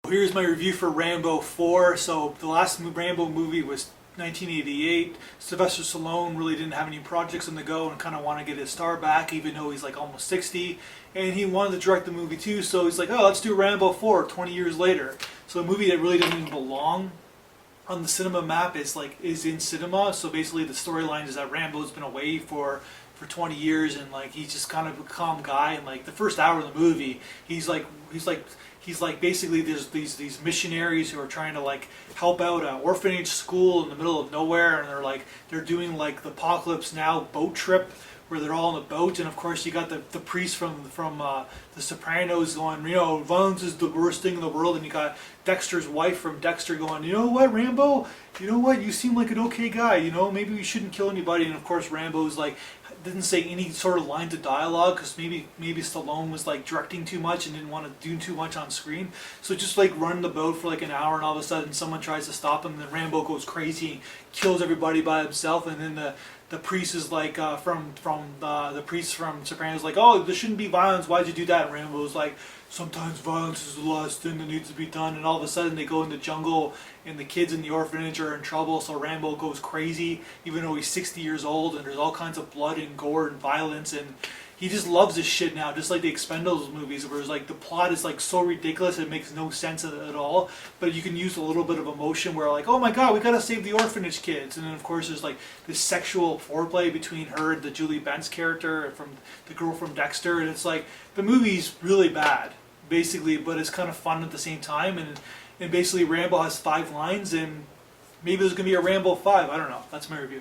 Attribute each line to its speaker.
Speaker 1: Here's my review for Rambo 4. So the last Rambo movie was 1988. Sylvester Stallone really didn't have any projects on the go and kind of wanted to get his star back, even though he's like almost 60. And he wanted to direct the movie too, so he's like, oh, let's do Rambo 4 20 years later. So a movie that really doesn't even belong on the cinema map is in cinema. So basically the storyline is that Rambo's been away for 20 years, and like he's just kind of a calm guy, and like the first hour of the movie he's like basically there's these missionaries who are trying to like help out an orphanage school in the middle of nowhere, and they're doing like the Apocalypse Now boat trip where they're all on a boat, and of course you got the priest from the Sopranos going, you know, violence is the worst thing in the world, and you got Dexter's wife from Dexter going, you know what, Rambo, you know what, you seem like an okay guy, you know, maybe we shouldn't kill anybody. And of course Rambo's like didn't say any sort of lines of dialogue because maybe Stallone was like directing too much and didn't want to do too much on screen, so just like run the boat for like an hour, and all of a sudden someone tries to stop him, and then Rambo goes crazy, kills everybody by himself, and then the priest is like the priest from Sopranos like, oh, there shouldn't be violence, why'd you do that? And Rambo's like, sometimes violence is the last thing that needs to be done. And all of a sudden they go in the jungle and the kids in the orphanage are in trouble, so Rambo goes crazy even though he's 60 years old, and there's all kinds of blood and gore and violence, and he just loves this shit now, just like the Expendables movies, where it's like the plot is like so ridiculous it makes no sense at all, but you can use a little bit of emotion where like, oh my god, we gotta save the orphanage kids. And then of course there's like this sexual foreplay between her and the Julie Benz character from the girl from Dexter, and it's like the movie's really bad basically, but it's kind of fun at the same time. And basically Rambo has 5 lines, and maybe there's gonna be a Rambo 5, I don't know. That's my review.